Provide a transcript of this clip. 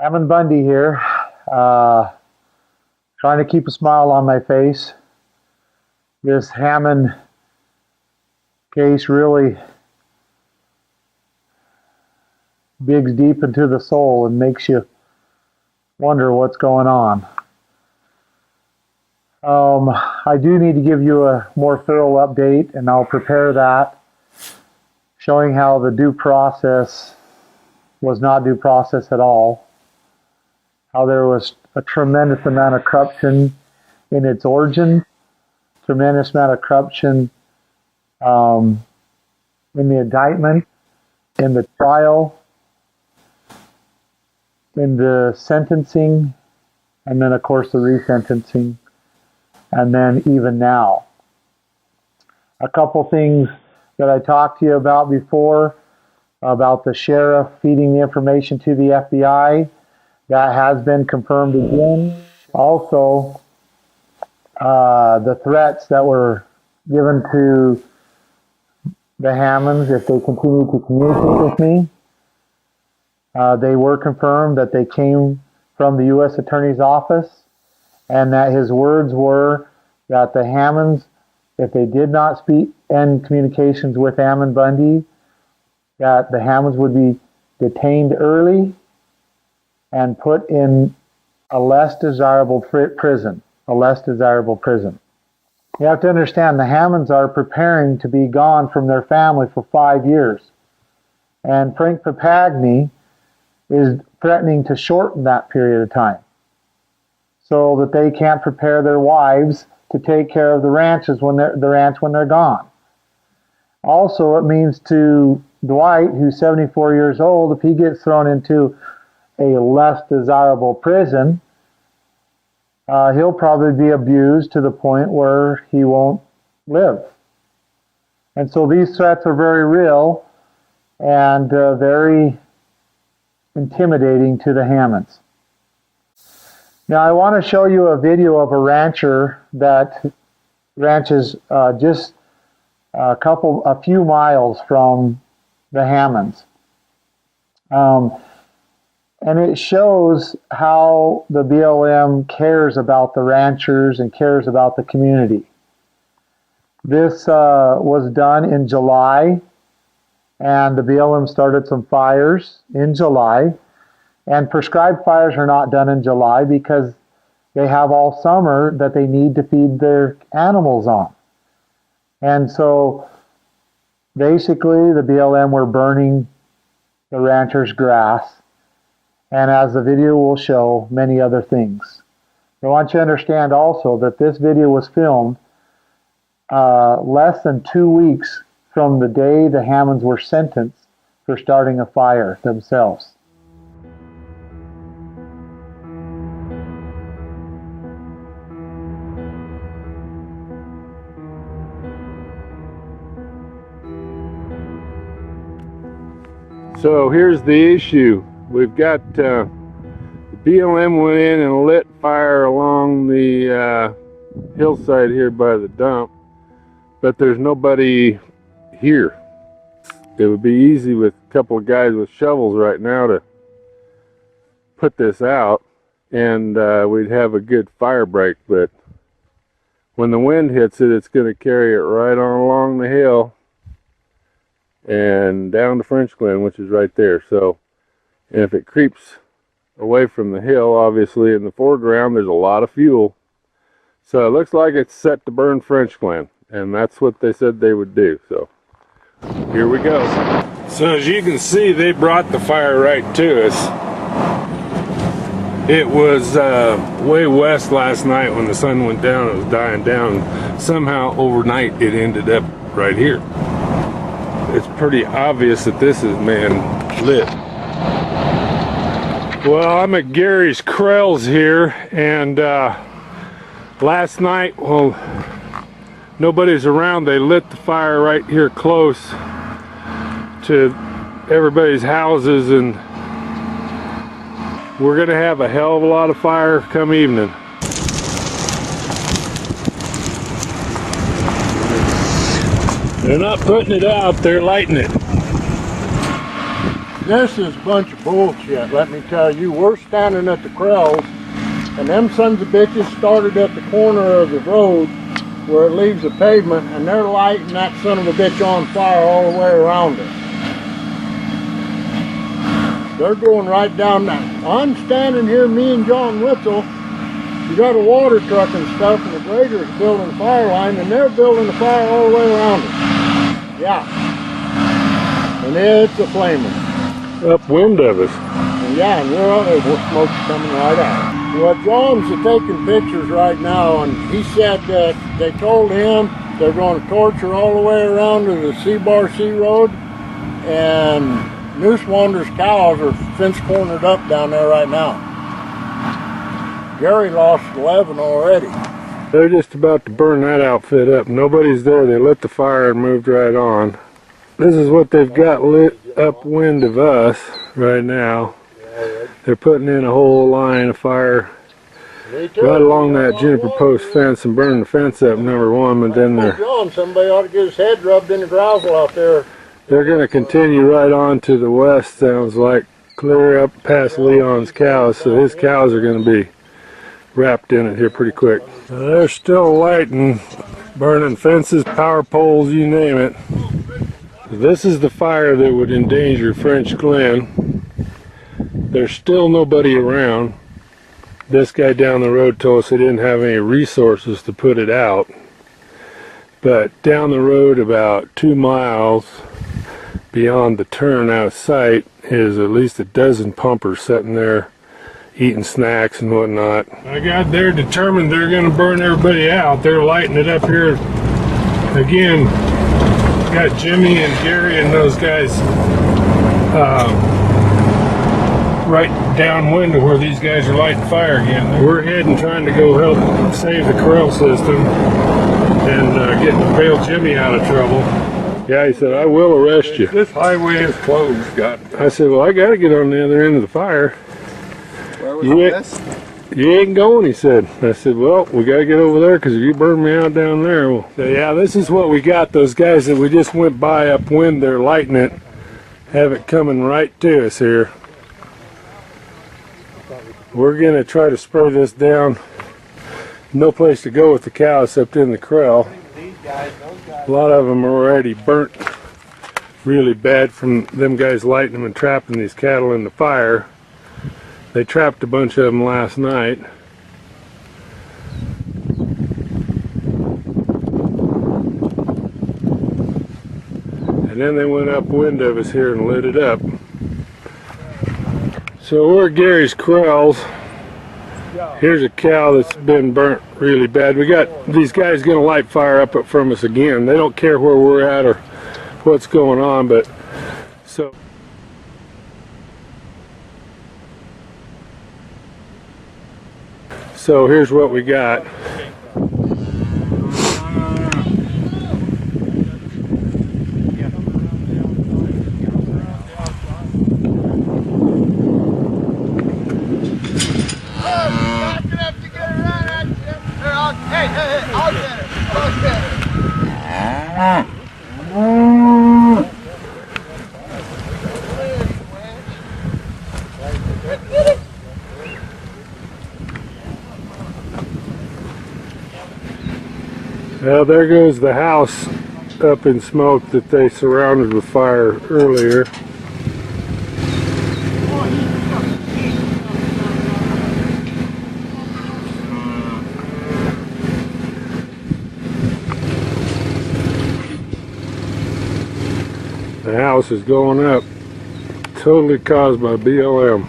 Hammond Bundy here, trying to keep a smile on my face. This Hammond case really digs deep into the soul and makes you wonder what's going on. I do need to give you a more thorough update, and I'll prepare that, showing how the due process was not due process at all, how there was a tremendous amount of corruption in its origin, tremendous amount of corruption in the indictment, in the trial, in the sentencing, and then of course the resentencing, and then even now. A couple things that I talked to you about before, about the sheriff feeding the information to the FBI, that has been confirmed again. Also, the threats that were given to the Hammonds if they continue to communicate with me, they were confirmed that they came from the U.S. Attorney's Office, and that his words were that the Hammonds, if they did not end communications with Hammond Bundy, that the Hammonds would be detained early and put in a less desirable prison, You have to understand, the Hammonds are preparing to be gone from their family for 5 years. And Frank Papagni is threatening to shorten that period of time so that they can't prepare their wives to take care of the ranch when they're gone. Also, it means to Dwight, who's 74 years old, if he gets thrown into a less desirable prison, he'll probably be abused to the point where he won't live. And so these threats are very real and very intimidating to the Hammonds. Now I want to show you a video of a rancher that ranches just a few miles from the Hammonds. And it shows how the BLM cares about the ranchers and cares about the community. This was done in July, and the BLM started some fires in July. And prescribed fires are not done in July because they have all summer that they need to feed their animals on. And so basically the BLM were burning the ranchers' grass, and as the video will show, many other things. I want you to understand also that this video was filmed less than 2 weeks from the day the Hammonds were sentenced for starting a fire themselves. So here's the issue. We've got the BLM went in and lit fire along the hillside here by the dump, but there's nobody here. It would be easy with a couple of guys with shovels right now to put this out, and we'd have a good fire break, but when the wind hits it, it's going to carry it right on along the hill and down to French Glen, which is right there. So, and if it creeps away from the hill, obviously in the foreground there's a lot of fuel. So it looks like it's set to burn French Glen, and that's what they said they would do. So here we go. So as you can see, they brought the fire right to us. It was way west last night when the sun went down. It was dying down. Somehow overnight it ended up right here. It's pretty obvious that this is man-lit. Well, I'm at Gary's Krell's here, and last night, well, nobody's around. They lit the fire right here close to everybody's houses, and we're gonna have a hell of a lot of fire come evening. They're not putting it out, they're lighting it. This is a bunch of bullshit, let me tell you. We're standing at the Krells, and them sons of bitches started at the corner of the road where it leaves the pavement, and they're lighting that son of a bitch on fire all the way around it. They're going right down that. I'm standing here, me and John Witzel. You got a water truck and stuff, and the grader's building a fire line, and they're building a fire all the way around it. Yeah. And it's a flaming. Upwind of us. And yeah, and we're smoke's coming right out. Well, John's taking pictures right now, and he said that they told him they're going to torture all the way around to the C-Bar C Road, and Noose Wander's cows are fence cornered up down there right now. Gary lost 11 already. They're just about to burn that outfit up. Nobody's there. They lit the fire and moved right on. This is what they've got lit upwind of us right now. They're putting in a whole line of fire right along that juniper post fence and burning the fence up, number one, but then somebody ought to get his head rubbed in the gravel out there. they're going to continue right on to the west, sounds like, clear up past Leon's cows, so his cows are going to be wrapped in it here pretty quick. They're still lighting, burning fences, power poles, you name it. This is the fire that would endanger French Glen. There's still nobody around. This guy down the road told us they didn't have any resources to put it out. But down the road about 2 miles beyond the turn out of sight is at least a dozen pumpers sitting there eating snacks and whatnot. I got there determined they're going to burn everybody out. They're lighting it up here again. Got Jimmy and Gary and those guys right downwind of where these guys are lighting fire again. We're heading trying to go help save the corral system and bail Jimmy out of trouble. Yeah, he said, I will arrest you. This highway is closed, God. I said, well, I got to get on the other end of the fire. Where was this? You ain't going, he said. I said, well, we got to get over there because if you burn me out down there. Well, so yeah, this is what we got. Those guys that we just went by upwind, they're lighting it, have it coming right to us here. We're going to try to spur this down. No place to go with the cows except in the corral. A lot of them are already burnt really bad from them guys lighting them and trapping these cattle in the fire. They trapped a bunch of them last night. And then they went upwind of us here and lit it up. So we're at Gary's corrals. Here's a cow that's been burnt really bad. We got these guys gonna light fire up from us again. They don't care where we're at or what's going on, but so here's what we got. Well, there goes the house up in smoke that they surrounded with fire earlier. The house is going up, totally caused by BLM.